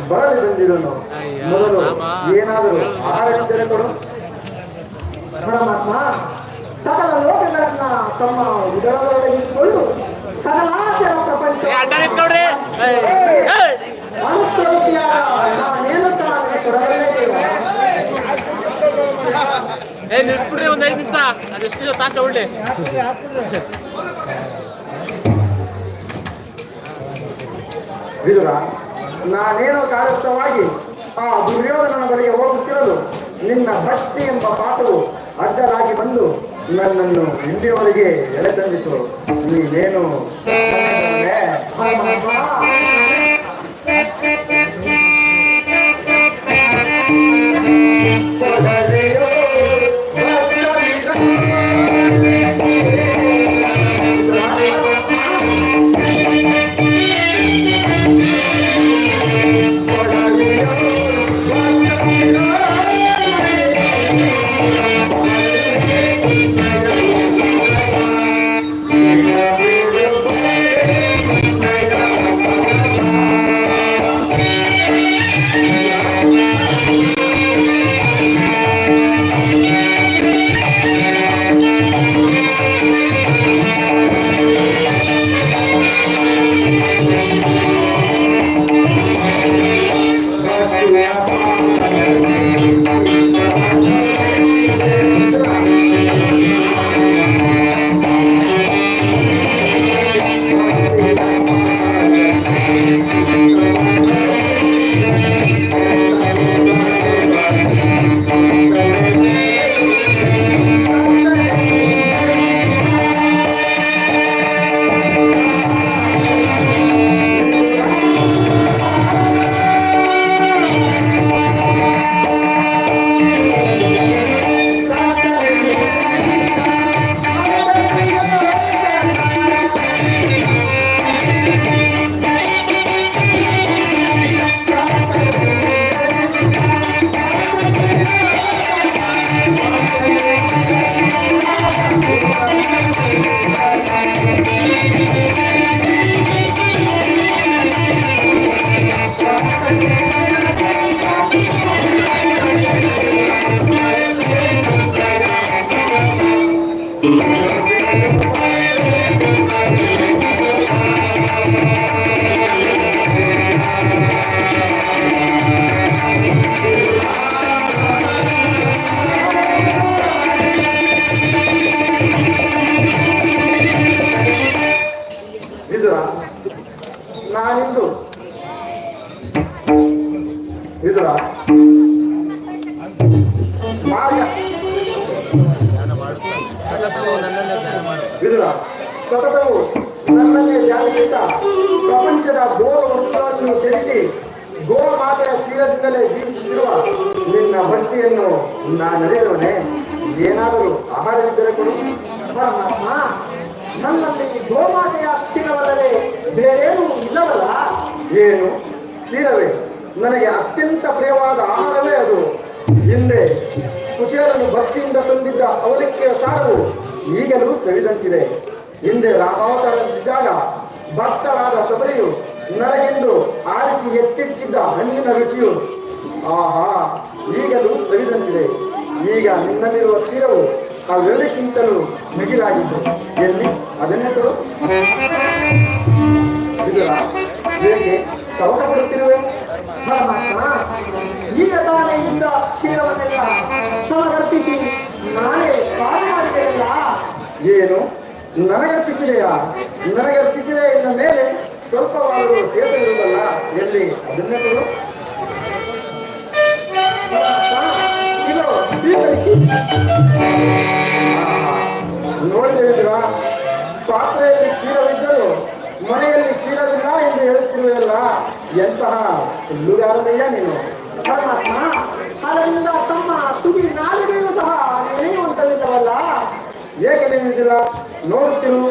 ಬರಲಿ ಬಂದಿರೋನು. ಮೊದಲು ಏನಾದರೂ ಆಹಾರವಿದ್ದರೆ ಕೊಡು. ಪರಮಾತ್ಮ ಸಕಲ ಲೋಕಗಳನ್ನ ತಮ್ಮ ಉದರದೊಳಗಿಸಿಕೊಂಡು ಸಕಲಾಚರ ಪ್ರಪಂಚ ನಿಲ್ಸ್ಬಿಡ್ರಿ ಒಂದ್ 5 ನಿಮಿಷ. ಅದೆಷ್ಟು ಸಾಕು ಒಳ್ಳೆ ವಿದುರ, ನಾನೇನೋ ಕಾರಸ್ಥವಾಗಿ ಆ ದುರ್ಯೋಧನನ ಬಳಿಗೆ ಹೋಗುತ್ತಿರಲು ನಿನ್ನ ಭಕ್ತಿ ಎಂಬ ಪಾಠವು ಅಡ್ಡಲಾಗಿ ಬಂದು ನನ್ನನ್ನು ಹಿಂದಿಯವರೆಗೆ ಎಳೆದಂದಿತು. ನೀನೇನು ನಾನಿಂದು ವಿದುರ ವಿದುರ ಸತತವು ನನ್ನನ್ನೇ ಧ್ಯಾನಿಸುತ್ತಾ ಪ್ರಪಂಚದ ಗೋಳ ವಸ್ತುಗಳನ್ನು ತ್ಯಜಿಸಿ ಗೋಮಾತೆಯ ಕ್ಷೀರದಿಂದಲೇ ಜೀವಿಸುತ್ತಿರುವ ನಿನ್ನ ಭಕ್ತಿಯನ್ನು ನಾನರಿಯುವನೆ. ಏನಾದರೂ ಆಹಾರವಿದ್ದರೆ ಕೊಡು. ಪರಮಾತ್ಮ, ನನ್ನಲ್ಲಿ ಗೋಮಾತೆಯ ಕ್ಷೀರವಲ್ಲದೆ ಬೇರೇನು ಇಲ್ಲವಲ್ಲ? ಏನು ಕ್ಷೀರವೇ? ನನಗೆ ಅತ್ಯಂತ ಪ್ರಿಯವಾದ ಆಹಾರವೇ ಅದು. ಹಿಂದೆ ಕುಚೇಲನು ಭಕ್ತಿಯಿಂದ ತಂದಿದ್ದ ಅವಲಕ್ಕಿಯ ಸಾರವು ಈಗಲೂ ಸವಿದಂತಿದೆ. ಹಿಂದೆ ರಾಮಾವತಾರದಿದ್ದಾಗ ಭಕ್ತರಾದ ಶಬರಿಯು ನನಗೆಂದು ಆರಿಸಿ ಎತ್ತಿಟ್ಟಿದ್ದ ಹಣ್ಣಿನ ರುಚಿಯು ಆಹಾ ಈಗಲೂ ಸವಿದಂತಿದೆ. ಈಗ ನಿನ್ನಲ್ಲಿರುವ ಕ್ಷೀರವು ಅವೆರಡಕ್ಕಿಂತಲೂ ಮಿಗಿಲಾಗಿದ್ದು. ಎಲ್ಲಿ ಅದನ್ನೆಂದು ಹೇಗೆ ತವಕ ಪಡುತ್ತಿರುವೆ? ಪರಮಾತ್ಮ, ಈಗ ತಾನೇ ಇದ್ದ ಕ್ಷೀರವನ್ನೆಲ್ಲ ಸಮರ್ಪಿಸಿ ನಾನೇ ಪಾಲು ಮಾಡಿದೆಯಲ್ಲ. ಏನು ನನಗರ್ಪಿಸಿದೆಯಾ? ನನಗರ್ಪಿಸಿದೆ ಇದ್ದ ಮೇಲೆ ಸ್ವಲ್ಪವಾದರೂ ಸೇರಿರುವುದಲ್ಲ. ಎಲ್ಲಿ ಅದನ್ನೆಂದು ನೋಡಿದೇವಿದ್ರಾ? ಪಾತ್ರೆಯಲ್ಲಿ ಕ್ಷೀರವಿದ್ದರೂ ಮನೆಯಲ್ಲಿ ಕ್ಷೀರವಿಲ್ಲ ಎಂದು ಹೇಳುತ್ತಿರುವೆಯಲ್ಲ, ಎಂತಹ ಸುಳ್ಳುಗಾರನಯ್ಯ ನೀನು. ಪರಮಾತ್ಮ, ಅದರಿಂದ ತಮ್ಮ ತುದಿ ನಾಲಿಗೆಯೂ ಸಹ ನೆನೆಯುವಂತವಿಲ್ಲವಲ್ಲ. ಏಕೆ ನೆನೆಯುವುದಿಲ್ಲ? ನೋಡುತ್ತಿರು,